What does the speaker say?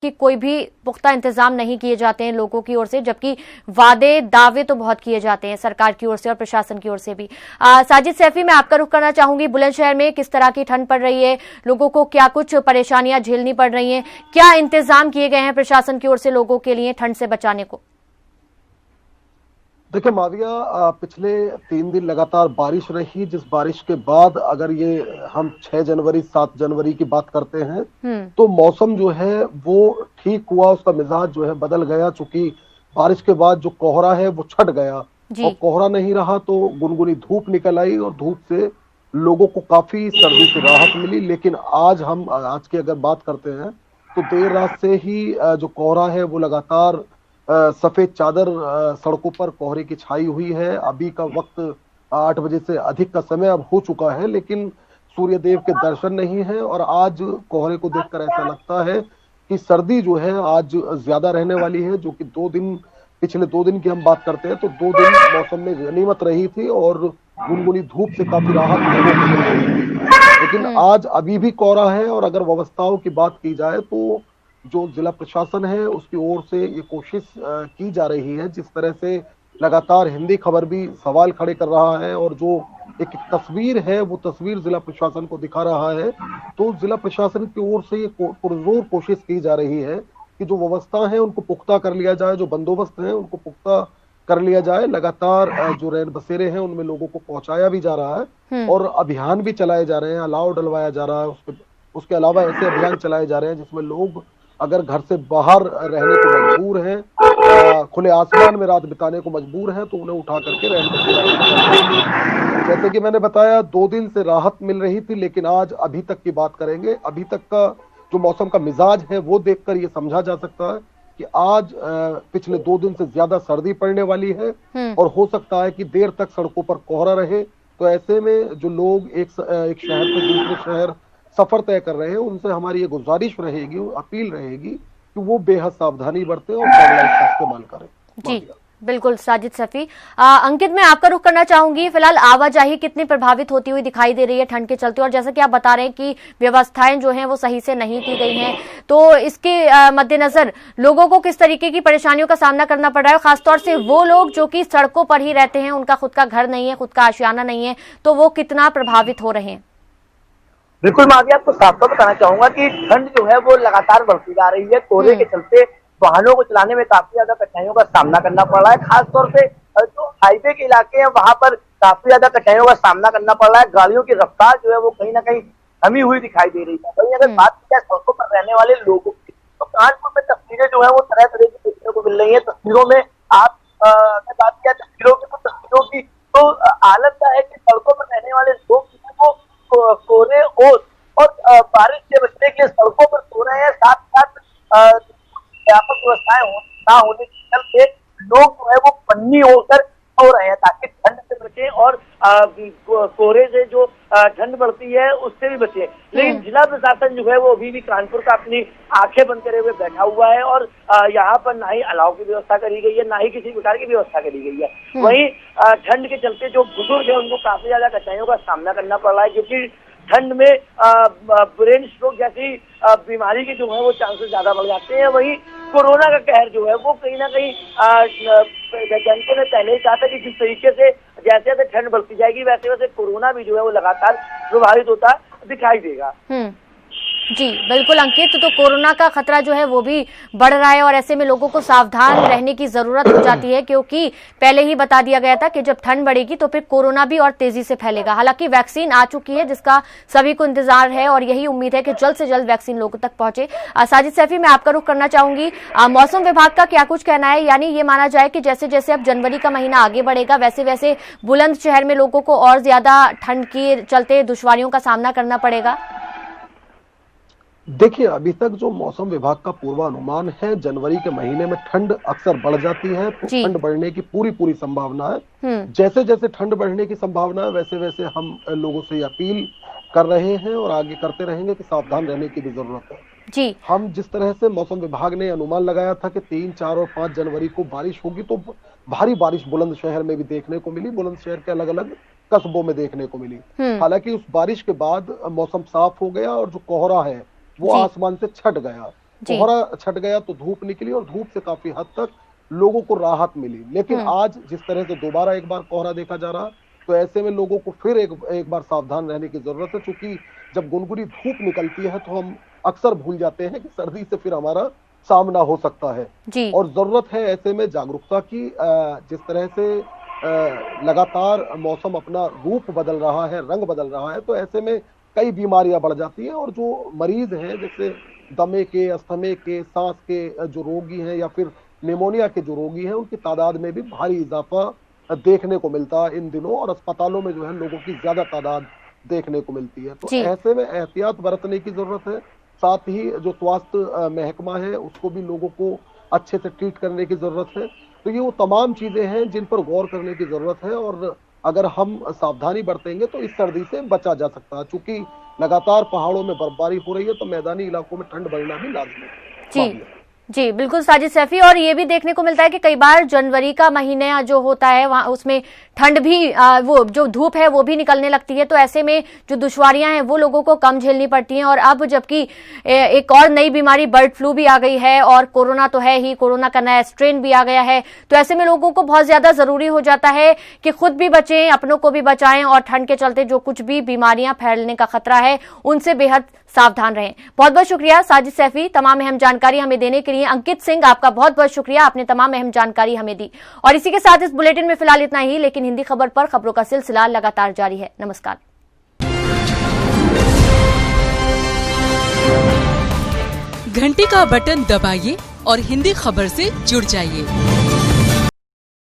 कि कोई भी पुख्ता इंतजाम नहीं किए जाते हैं लोगों की ओर से, जबकि वादे दावे तो बहुत किए जाते हैं सरकार की ओर से और प्रशासन की ओर से भी। साजिद सैफी, मैं आपका रुख करना चाहूंगी, बुलंदशहर में किस तरह की ठंड पड़ रही है, लोगों को क्या कुछ परेशानियां झेलनी पड़ रही हैं, क्या इंतजाम किए गए हैं प्रशासन की ओर से लोगों के लिए ठंड से बचाने को? देखिए माविया, पिछले 3 दिन लगातार बारिश रही, जिस बारिश के बाद अगर ये हम 6 जनवरी 7 जनवरी की बात करते हैं तो मौसम जो है वो ठीक हुआ, उसका मिजाज जो है बदल गया। चूंकि बारिश के बाद जो कोहरा है वो छट गया और कोहरा नहीं रहा तो गुनगुनी धूप निकल आई और धूप से लोगों को काफी सर्दी से राहत मिली। लेकिन आज की अगर बात करते हैं तो देर रात से ही जो कोहरा है वो लगातार सफेद चादर सड़कों पर कोहरे की छाई हुई है। अभी का वक्त 8 बजे से अधिक का समय अब हो चुका है, लेकिन सूर्य देव के दर्शन नहीं है और आज कोहरे को देखकर ऐसा लगता है कि सर्दी जो है आज ज्यादा रहने वाली है। जो कि पिछले 2 दिन की हम बात करते हैं तो 2 दिन मौसम में गनीमत रही थी और गुनगुनी धूप से काफी राहत लोगों को मिल रही थी, लेकिन आज अभी भी कोहरा है। और अगर व्यवस्थाओं की बात की जाए तो जो जिला प्रशासन है उसकी ओर से ये कोशिश की जा रही है, जिस तरह से लगातार हिंदी खबर भी सवाल खड़े कर रहा है और जो एक तस्वीर है वो तस्वीर जिला प्रशासन को दिखा रहा है, तो जिला प्रशासन की ओर से ये पुरजोर कोशिश की जा रही है कि जो व्यवस्था है उनको पुख्ता कर लिया जाए, जो बंदोबस्त है उनको पुख्ता कर लिया जाए। लगातार जो रैन बसेरे हैं उनमें लोगों को पहुंचाया भी जा रहा है और अभियान भी चलाए जा रहे हैं, अलाव डलवाया जा रहा है। उसके अलावा ऐसे अभियान चलाए जा रहे हैं जिसमें लोग अगर घर से बाहर रहने को मजबूर हैं, खुले आसमान में रात बिताने को मजबूर हैं, तो उन्हें उठा करके रैन बसेरा। जैसे कि मैंने बताया 2 दिन से राहत मिल रही थी, लेकिन आज अभी तक की बात करेंगे, अभी तक का जो मौसम का मिजाज है वो देखकर ये समझा जा सकता है कि आज पिछले 2 दिन से ज्यादा सर्दी पड़ने वाली है और हो सकता है कि देर तक सड़कों पर कोहरा रहे। तो ऐसे में जो लोग एक शहर से दूसरे शहर सफर तय कर रहे हैं उनसे हमारी ये गुजारिश रहेगी, अपील रहेगी कि वो बेहद सावधानी बरतें और सैनिटाइज का इस्तेमाल करें। जी बिल्कुल साजिद सैफी। अंकित, मैं आपका रुख करना चाहूंगी, फिलहाल आवाजाही कितनी प्रभावित होती हुई दिखाई दे रही है ठंड के चलते, और जैसा कि आप बता रहे हैं कि व्यवस्थाएं जो हैं वो सही से नहीं की गई हैं, तो इसके मद्देनजर लोगों को किस तरीके की परेशानियों का सामना करना पड़ रहा है, खासतौर से वो लोग जो कि सड़कों पर ही रहते हैं, उनका खुद का घर नहीं है, खुद का आशियाना नहीं है, तो वो कितना प्रभावित हो रहे हैं? बिल्कुल मावी, आपको साफ तौर बताना चाहूंगा कि ठंड जो है वो लगातार बढ़ती जा रही है। कोहरे के चलते वाहनों को चलाने में काफी ज्यादा कठिनाइयों का सामना करना पड़ रहा है। खासतौर से जो हाईवे के इलाके हैं वहां पर काफी ज्यादा कठिनाइयों का सामना करना पड़ रहा है। गाड़ियों की रफ्तार जो है वो कहीं ना कहीं थमी हुई दिखाई दे रही है। वहीं अगर बात की जाए सड़कों पर रहने वाले लोगों की, तो कानपुर में तस्वीरें जो है वो तरह तरह की देखने को मिल रही है। तस्वीरों में आप अगर बात किया तस्वीरों की तो हालत क्या है कि सड़कों पर रहने वाले लोग वो कोहरे और बारिश से बचने के लिए सड़कों पर सो रहे हैं। साथ साथ व्यापक व्यवस्थाएं ना होने के चलते लोग जो है वो पन्नी होकर सो रहे हैं ताकि ठंड से बचे और कोहरे से जो ठंड बढ़ती है उससे भी बचे। लेकिन जिला प्रशासन जो है वो अभी भी कानपुर का अपनी आंखें बंद करे हुए बैठा हुआ है और यहाँ पर ना ही अलाव की व्यवस्था करी गई है, ना ही किसी प्रकार की व्यवस्था करी गई है। वहीं ठंड के चलते जो बुजुर्ग है उनको काफी ज्यादा कठिनाइयों का सामना करना पड़ रहा है, क्योंकि ठंड में ब्रेन स्ट्रोक जैसी बीमारी के जो है वो चांसेस ज्यादा बढ़ जाते हैं। वहीं कोरोना का कहर जो है वो कहीं ना कहीं वैज्ञानिकों ने पहले ही कहा था कि जिस तरीके से जैसे जैसे ठंड बढ़ती जाएगी वैसे वैसे कोरोना भी जो है वो लगातार प्रभावित होता दिखाई देगा। जी बिल्कुल अंकित, तो कोरोना का खतरा जो है वो भी बढ़ रहा है और ऐसे में लोगों को सावधान रहने की जरूरत हो जाती है, क्योंकि पहले ही बता दिया गया था कि जब ठंड बढ़ेगी तो फिर कोरोना भी और तेजी से फैलेगा। हालांकि वैक्सीन आ चुकी है जिसका सभी को इंतजार है और यही उम्मीद है कि जल्द से जल्द वैक्सीन लोगों तक पहुंचे। साजिद सैफी, मैं आपका रुख करना चाहूंगी, मौसम विभाग का क्या कुछ कहना है? यानी ये माना जाए कि जैसे जैसे अब जनवरी का महीना आगे बढ़ेगा वैसे वैसे बुलंदशहर में लोगों को और ज्यादा ठंड के चलते दुश्वारियों का सामना करना पड़ेगा? देखिए, अभी तक जो मौसम विभाग का पूर्वानुमान है, जनवरी के महीने में ठंड अक्सर बढ़ जाती है, तो ठंड बढ़ने की पूरी संभावना है। जैसे जैसे ठंड बढ़ने की संभावना है वैसे वैसे हम लोगों से अपील कर रहे हैं और आगे करते रहेंगे कि सावधान रहने की भी जरूरत है। जी हम जिस तरह से मौसम विभाग ने अनुमान लगाया था कि 3, 4 और 5 जनवरी को बारिश होगी, तो भारी बारिश बुलंदशहर में भी देखने को मिली, बुलंदशहर के अलग अलग कस्बों में देखने को मिली। हालांकि उस बारिश के बाद मौसम साफ हो गया और जो कोहरा है वो आसमान से छट गया। कोहरा छट गया तो धूप निकली और धूप से काफी हद तक लोगों को राहत मिली। लेकिन आज जिस तरह से दोबारा एक बार कोहरा देखा जा रहा, तो ऐसे में लोगों को फिर एक बार सावधान रहने की जरूरत है, क्योंकि जब गुनगुनी धूप निकलती है तो हम अक्सर भूल जाते हैं कि सर्दी से फिर हमारा सामना हो सकता है जी। और जरूरत है ऐसे में जागरूकता की। जिस तरह से लगातार मौसम अपना रूप बदल रहा है, रंग बदल रहा है, तो ऐसे में कई बीमारियां बढ़ जाती हैं और जो मरीज हैं जैसे दमे के, अस्थमे के, सांस के जो रोगी हैं या फिर निमोनिया के जो रोगी हैं, उनकी तादाद में भी भारी इजाफा देखने को मिलता है इन दिनों और अस्पतालों में जो है लोगों की ज्यादा तादाद देखने को मिलती है। तो ऐसे में एहतियात बरतने की जरूरत है। साथ ही जो स्वास्थ्य महकमा है उसको भी लोगों को अच्छे से ट्रीट करने की जरूरत है। तो ये वो तमाम चीजें हैं जिन पर गौर करने की जरूरत है और अगर हम सावधानी बरतेंगे तो इस सर्दी से बचा जा सकता है। चूंकि लगातार पहाड़ों में बर्फबारी हो रही है तो मैदानी इलाकों में ठंड बढ़ना भी लाजमी है। जी बिल्कुल साजिद सैफी, और ये भी देखने को मिलता है कि कई बार जनवरी का महीना जो होता है वहां उसमें ठंड भी वो जो धूप है वो भी निकलने लगती है, तो ऐसे में जो दुश्वारियां हैं वो लोगों को कम झेलनी पड़ती हैं। और अब जबकि एक और नई बीमारी बर्ड फ्लू भी आ गई है और कोरोना तो है ही, कोरोना का नया स्ट्रेन भी आ गया है, तो ऐसे में लोगों को बहुत ज्यादा जरूरी हो जाता है कि खुद भी बचें, अपनों को भी बचाएं और ठंड के चलते जो कुछ भी बीमारियां फैलने का खतरा है उनसे बेहद सावधान रहें। बहुत बहुत शुक्रिया साजिद सैफी, तमाम अहम जानकारी हमें देने के लिए। अंकित सिंह, आपका बहुत बहुत शुक्रिया, आपने तमाम अहम जानकारी हमें दी। और इसी के साथ इस बुलेटिन में फिलहाल इतना ही, लेकिन हिंदी खबर पर खबरों का सिलसिला लगातार जारी है। नमस्कार। घंटी का बटन दबाइए और हिंदी खबर से जुड़ जाइए।